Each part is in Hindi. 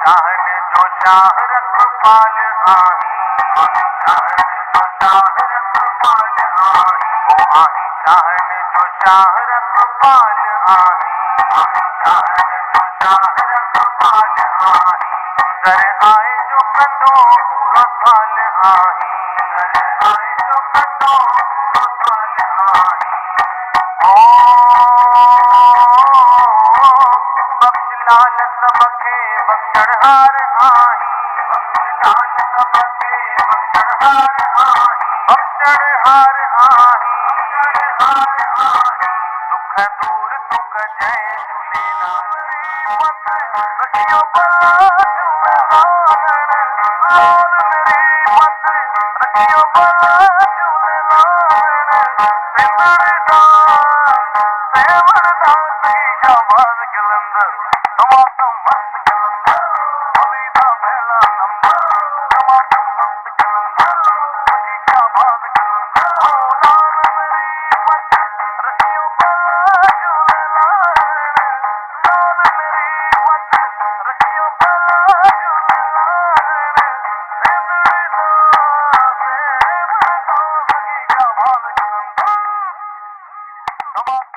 शाहन जो शाह रखपाल आही, शाहन जो शाह रखपाल आही, ओ आही शाहन जो शाह रखपाल आही, शाहन जो शाह रखपाल आही, दर आए जो कंदो पूरो साल आही, दर आए जो कंदो पूरो साल आही। बख्शलाल सबके बख्शणहार आही, बख्शलाल सबके बख्शणहार आही, बख्शणहार आही, बख्शणहार आही। दुख दूर तुक जय झूलेलाल, रखियो भला झूलेलाल, लाल मेरी मत रखियो भला झूलेलाल। सेवरदास की शाबाद कलंदर, तमाम मस्त कलंदर, अलीदा पहला नंबर, तमाम मस्त कलंदर की शाबाद कलंदर। ओ लाल मेरी मत रखियो भला झूलेलाल, लाल मेरी मत रखियो भला झूलेलाल। सेवरदास की शाबाद कलंदर, तमाम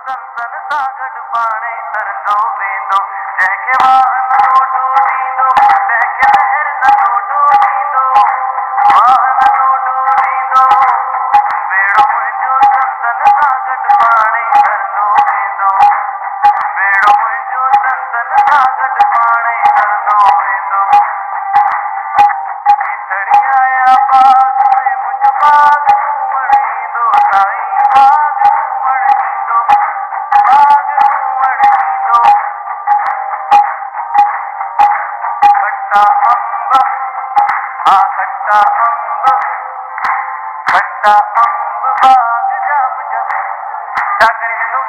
संतन सागड पाणे तरंदो वेंदो, जंहिंखे वाह न लोटो ॾींदो, तंहिंखे लहर न लोटो ॾींदो, वाह न लोटो ॾींदो। बेड़ो मुंहिंजो संतन सागड पाणे तरंदो वेंदो, बेड़ो मुंहिंजो संतन सागड पाणे तरंदो वेंदो। कीथड़ी आया बाग में मुंहिंजो बाग घुमण ईंदो, साईं बाग घुमण ईंदो, बाग घुमण ईंदो। खट्टा अंब, हा खट्टा अंब, खट्टा अंब बाग जाम जम, छा करे वेंदो?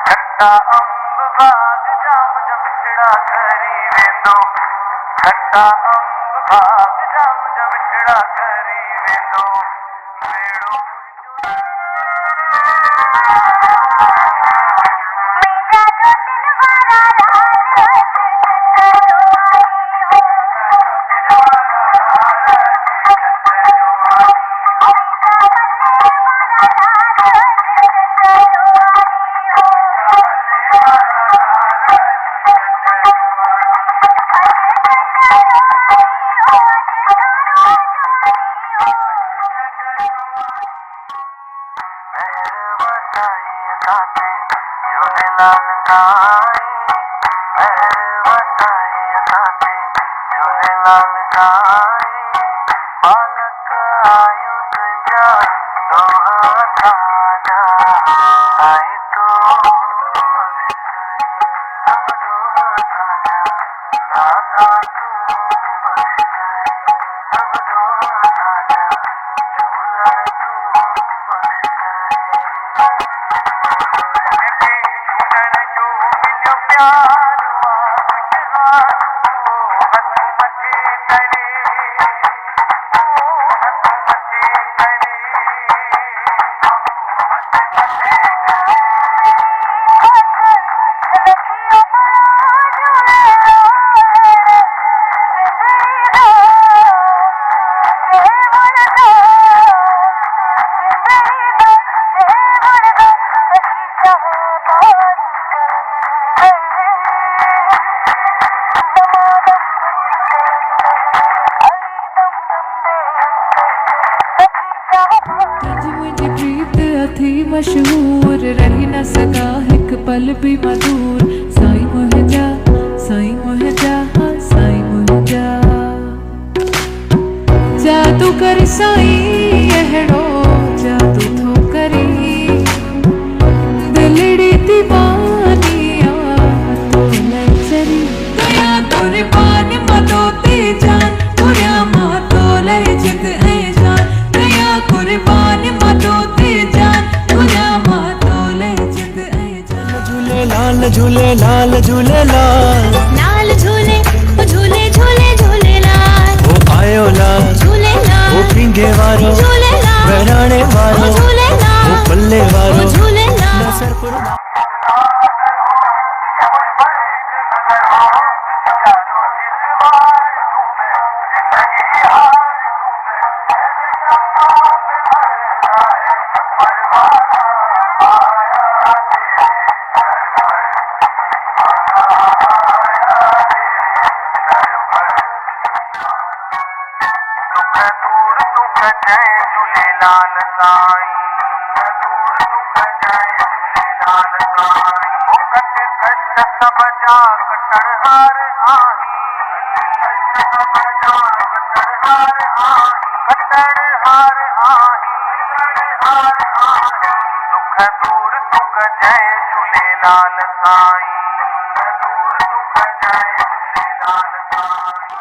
खट्टा अंब बाग जाम जम छिड़ा करी वेंदो, खट्टा अंब बाग जाम जम छिड़ा करी वेंदो। बेड़ो झूलेलाल साईं, महर वसाए असांते झूलेलाल साईं। बालक आयु तुंहिंजा दोहा असांजा, साईं तूं बख़्श सब दोहा असांजा, दाता तूं बख़्श सब दोहा असांजा, झूलण तूं बख़्श। प्यार खुशहाल हथ मथे करे, हथ मथे करे, मुंहिंजी प्रीत अथी मशहूर, रही न सघा हिकु पल बि मधुर। साईं मुंहिंजा, साईं मुंहिंजा, साईं मुंहिंजा, जादू कर साईं अहिड़ो जादू थो करी, दिलड़ी दीवानिया तो लचरी। दया कुर्बान मदो ते जान, तुरिया मां तो लय जिद ऐं जान। दया कुर्बान मदो ते जान, तुरिया मां तो लय जिद ऐं जान। लाल झूले लाल झूले लाल, लाल झूले झूले झूले झूले लाल, वो आयो लाल झूले लाल, वो पींगे वारो, झूले लाल, बहराने वारो, झूले लाल, वो पल्ले वारो, झूले लाल। नसरपुर जय झूलेलाल साईं, दूर दुख जय झूलेलाल साईं। ओ कट कष्ट सब जा कटणहार आही, सब जा कटणहार आही, कटणहार आही, हार आही। दुख दूर दुख जय झूलेलाल साईं, दूर दुख जय झूलेलाल साईं।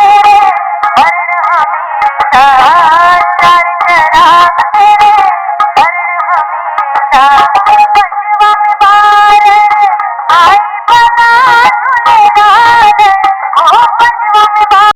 तेरे